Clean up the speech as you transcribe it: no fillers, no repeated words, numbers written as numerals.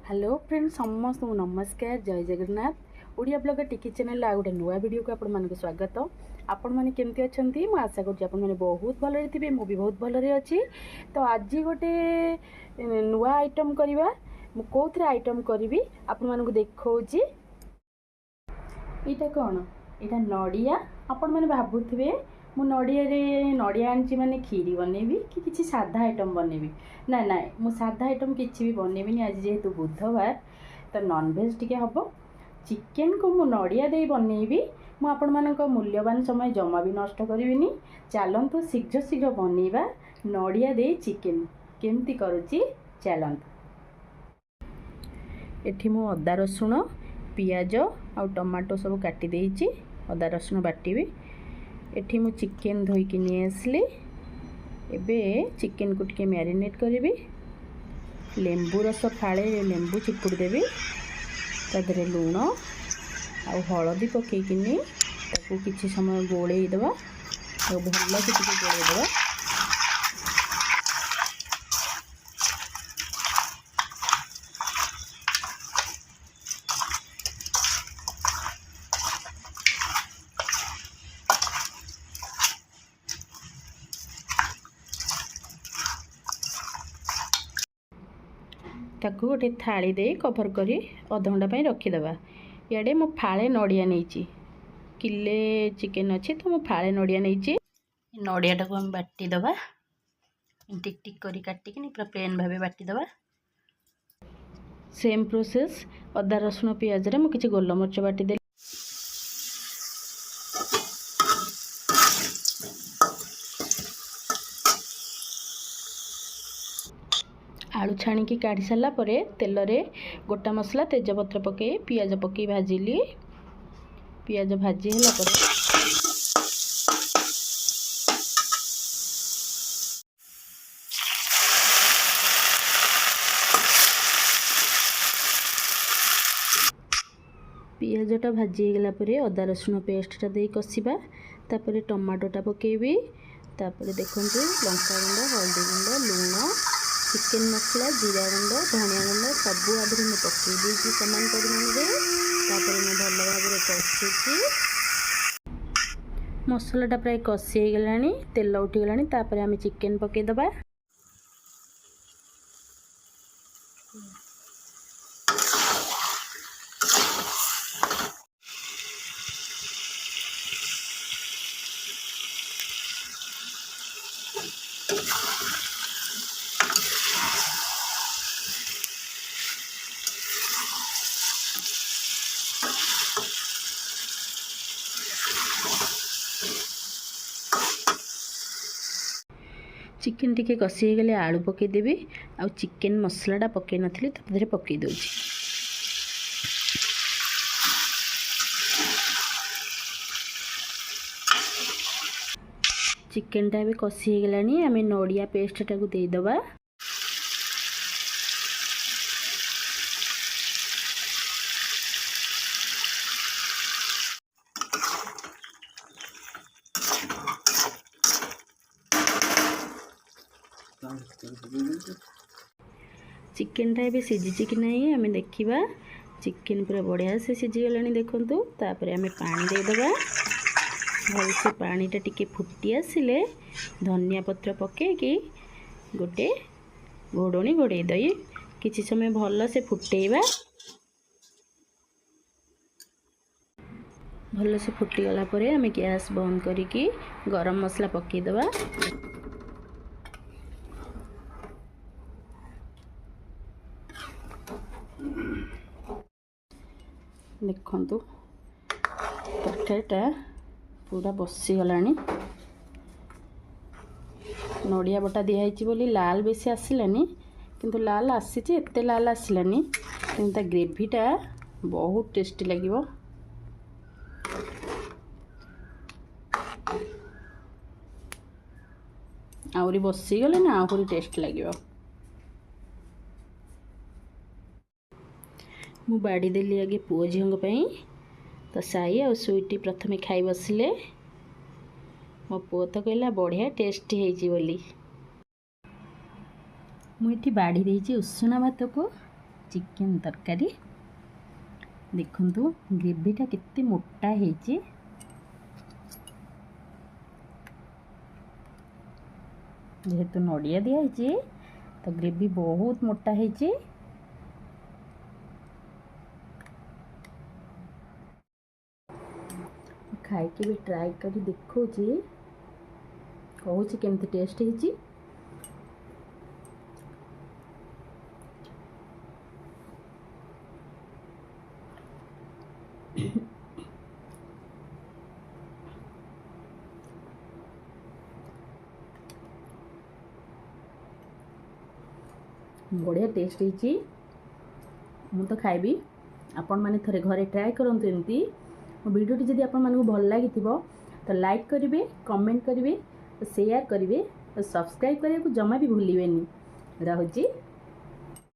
Hello friend समस्त नमस्कार जय जगन्नाथ ओडिया ब्लॉग टिकी चैनल आ गोटे नुआ वीडियो को आपण मानक स्वागत। आपण माने केमती अछंती मु आशा करछि आपण माने बहुत भलरे थिबे मु भी बहुत भलरे अछि। तो आज गोटे नुआ आइटम करबा मु कोथरे आइटम करबी आपण मानक देखौछि। एटा कोन एटा नडिया आपण माने भाबुथिबे मु नडिया रे नडिया आनछि माने खीरी बनेबी कि किछि साधा आइटम बनेबी ना ना मु साधा आइटम किछि भी बनेबी आज जेहेतु बुधवार तो नॉनवेज टिके हबो चिकेन को मु नडिया दे बनेबी मु आपण मानक मूल्यवान समय जमा भी नष्ट करिविनी। चलंतु शीघ्र शीघ्र बनेबा नडिया दे चिकेन केमती करूची चलंतु। एठी मु अदा रसुण पियाज आ टमाटो सब काटी देइची अदा रसुण बाटीबी। एठी मु चिकेन धोईकी नहीं आसली एबे चिकेन को टिके मैरिनेट करी लेंबू रस फाड़े लेंबू चिपुड़ देवी तादरे लुण आ हलदी पकईकिनी ताकू किछि समय गोलई देबा और भल से टिके गोलई देबा। ताकू गोटे थाली दे कभर करी अध घंटा रखीदे। इे मु फाड़े नड़िया नहीं किले चिकेन अच्छी तो मु फाड़े नड़िया नहीं नड़िया टाक आम बाटीदे टिक टिक करी काटिक पूरा प्लेन भाव बाटीदे। सेम प्रोसेस अदा रसुण पियाज रे मु किछि गोलमरिच बाटीदे आलू छाणिकी काढ़ी सारा तेल रे गोटा मसला तेजपत्र पके पियाज पके भाजिली। पियाज भाजी होला पियाजटा भाजी गला अदा रसुण पेस्टा दे कषा तापर टमाटोटा पकेबी तापर देखंतु लंका गुंड हल्दी गुंड लुण चिकेन मसला जीरा गुंड धनिया गुंड सबू आदि में पकई देती समान परिमाण में भल भाव कषुची मसलाटा प्राय कषि हो गलानी तेल उठीगलानी तापर आम चिकेन पकईदबा। चिकेन टिके कषि गले आलू पकईदेवी आ चिकेन मसलाटा पकई नथली तादे पकई दउची। चिकेनटा भी कषि गलानी आम नड़िया पेस्टा को देदबा। चिकेनटा भी सीझी कि नहीं आम देखा चिकेन पूरा बढ़िया से सीझीगला देखु तापर आम पानी देदबा भल से पानीटा टिके फुटी आसिले धनिया पत्र पकईकि गोटे घोड़णी घोड़े दई किछि समय भल से फुटेबा। भल से फुटीगला आम गैस बंद करिकी गरम मसला पकईदबा। देखंतु तरकारीटा पूरा बसीगला नड़िया बटा दिखाई बोली लाल बेसी आसलानी किंतु लाल आसी एते लाल आसलानी किंतु ग्रेवीटा बहुत टेस्टी लगिवो। आउरी बसीगले ना आहुरी टेस्ट लगिवो। मु बाड़ी देली आगे पुओ झील तो साई आ स्वीटी प्रथमे खाई बसिले मो पुओ तो कहला बढ़िया टेस्टी होली मुझे बाड़ी देती उषुना भात को चिकेन तरकारी देखंतु ग्रेवीटा केते मोटा हेची जेहेतु नड़िया दिखाई तो ग्रेवी बहुत मोटा हेची खाई के भी ट्राई करी देखो कहूँ केमती टेस्ट हेची बढ़िया टेस्ट हेची मु तो खाइबी आपण माने थरे घरे ट्राई करंतु एमती वीडियो जदि आपण मानकु भल लागी तो लाइक करिवे कमेंट करिवे शेयर करिवे सब्सक्राइब करने को जमा भी भूलिबेनी। रहुची।